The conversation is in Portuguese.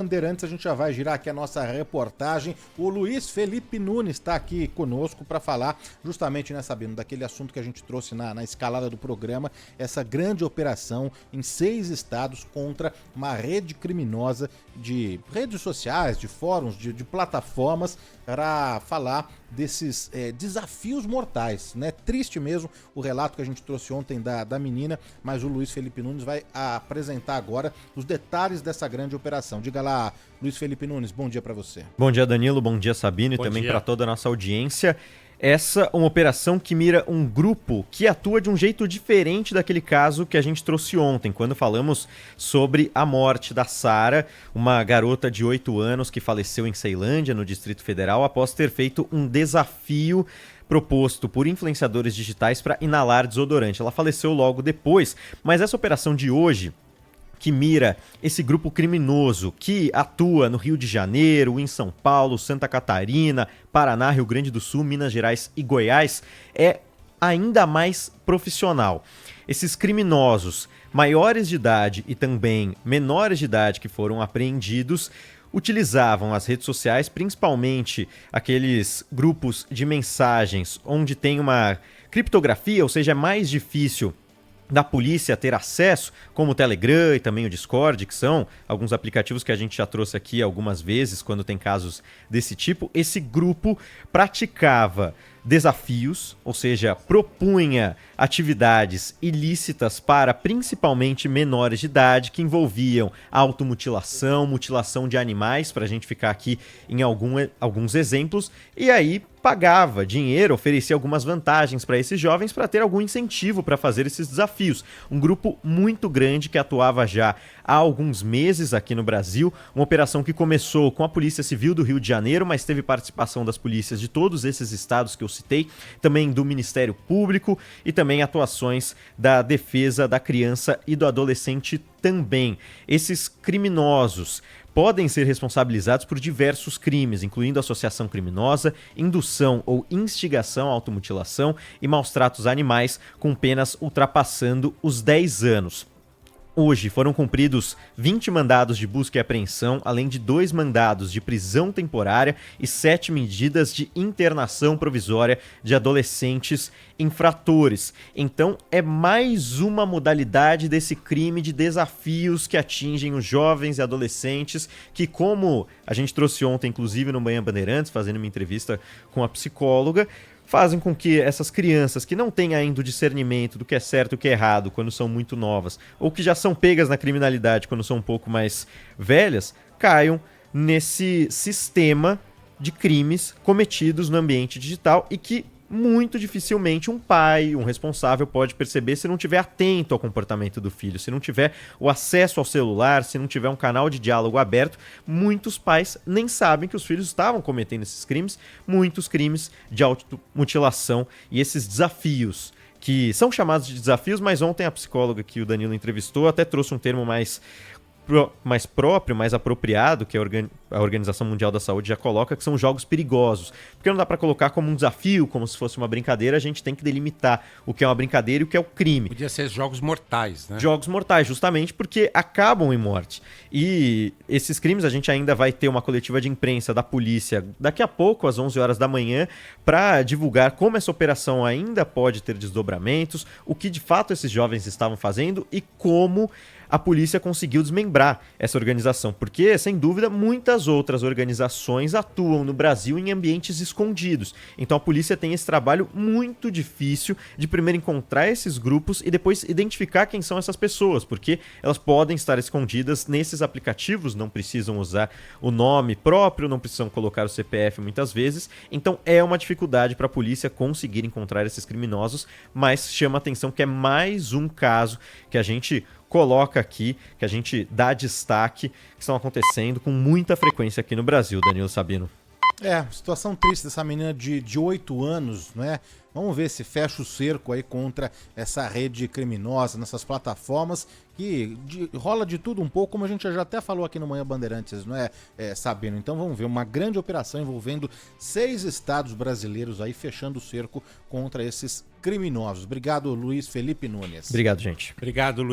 Bandeirantes, a gente já vai girar aqui a nossa reportagem. O Luiz Felipe Nunes está aqui conosco para falar justamente, né, Sabino, daquele assunto que a gente trouxe na escalada do programa, essa grande operação em 6 estados contra uma rede criminosa de redes sociais, de fóruns, de plataformas, para falar desses desafios mortais, né? Triste mesmo o relato que a gente trouxe ontem da menina, mas o Luiz Felipe Nunes vai apresentar agora os detalhes dessa grande operação. Diga lá, Luiz Felipe Nunes, bom dia para você. Bom dia, Danilo, bom dia, Sabino, e também para toda a nossa audiência. Essa é uma operação que mira um grupo que atua de um jeito diferente daquele caso que a gente trouxe ontem, quando falamos sobre a morte da Sara, uma garota de 8 anos que faleceu em Ceilândia, no Distrito Federal, após ter feito um desafio proposto por influenciadores digitais para inalar desodorante. Ela faleceu logo depois, mas essa operação de hoje, que mira esse grupo criminoso que atua no Rio de Janeiro, em São Paulo, Santa Catarina, Paraná, Rio Grande do Sul, Minas Gerais e Goiás, é ainda mais profissional. Esses criminosos maiores de idade e também menores de idade que foram apreendidos utilizavam as redes sociais, principalmente aqueles grupos de mensagens onde tem uma criptografia, ou seja, é mais difícil da polícia ter acesso, como o Telegram e também o Discord, que são alguns aplicativos que a gente já trouxe aqui algumas vezes quando tem casos desse tipo. Esse grupo praticava desafios, ou seja, propunha atividades ilícitas para principalmente menores de idade que envolviam automutilação, mutilação de animais, para a gente ficar aqui em alguns exemplos, e aí pagava dinheiro, oferecia algumas vantagens para esses jovens para ter algum incentivo para fazer esses desafios. Um grupo muito grande que atuava já há alguns meses aqui no Brasil, uma operação que começou com a Polícia Civil do Rio de Janeiro, mas teve participação das polícias de todos esses estados que eu citei, também do Ministério Público e também atuações da Defesa da Criança e do Adolescente também. Esses criminosos podem ser responsabilizados por diversos crimes, incluindo associação criminosa, indução ou instigação à automutilação e maus tratos a animais, com penas ultrapassando os 10 anos. Hoje foram cumpridos 20 mandados de busca e apreensão, além de 2 mandados de prisão temporária e 7 medidas de internação provisória de adolescentes infratores. Então é mais uma modalidade desse crime de desafios que atingem os jovens e adolescentes que, como a gente trouxe ontem, inclusive no Manhã Bandeirantes, fazendo uma entrevista com a psicóloga, fazem com que essas crianças que não têm ainda o discernimento do que é certo e o que é errado quando são muito novas, ou que já são pegas na criminalidade quando são um pouco mais velhas, caiam nesse sistema de crimes cometidos no ambiente digital e que muito dificilmente um pai, um responsável pode perceber se não estiver atento ao comportamento do filho, se não tiver o acesso ao celular, se não tiver um canal de diálogo aberto. Muitos pais nem sabem que os filhos estavam cometendo esses crimes, muitos crimes de automutilação e esses desafios, que são chamados de desafios, mas ontem a psicóloga que o Danilo entrevistou até trouxe um termo mais próprio, mais apropriado, que a Organização Mundial da Saúde já coloca, que são jogos perigosos. Porque não dá para colocar como um desafio, como se fosse uma brincadeira, a gente tem que delimitar o que é uma brincadeira e o que é o crime. Podia ser jogos mortais, né? Jogos mortais, justamente porque acabam em morte. E esses crimes, a gente ainda vai ter uma coletiva de imprensa da polícia daqui a pouco, às 11 horas da manhã, para divulgar como essa operação ainda pode ter desdobramentos, o que de fato esses jovens estavam fazendo e como a polícia conseguiu desmembrar essa organização, porque, sem dúvida, muitas outras organizações atuam no Brasil em ambientes escondidos. Então a polícia tem esse trabalho muito difícil de primeiro encontrar esses grupos e depois identificar quem são essas pessoas, porque elas podem estar escondidas nesses aplicativos, não precisam usar o nome próprio, não precisam colocar o CPF muitas vezes. Então é uma dificuldade para a polícia conseguir encontrar esses criminosos, mas chama a atenção que é mais um caso que a gente coloca aqui, que a gente dá destaque, que estão acontecendo com muita frequência aqui no Brasil, Danilo Sabino. Situação triste dessa menina de 8 anos, né? Vamos ver se fecha o cerco aí contra essa rede criminosa, nessas plataformas que rola de tudo um pouco, como a gente já até falou aqui no Manhã Bandeirantes, não é, Sabino? Então vamos ver, uma grande operação envolvendo 6 estados brasileiros aí, fechando o cerco contra esses criminosos. Obrigado, Luiz Felipe Nunes. Obrigado, gente. Obrigado, Luiz.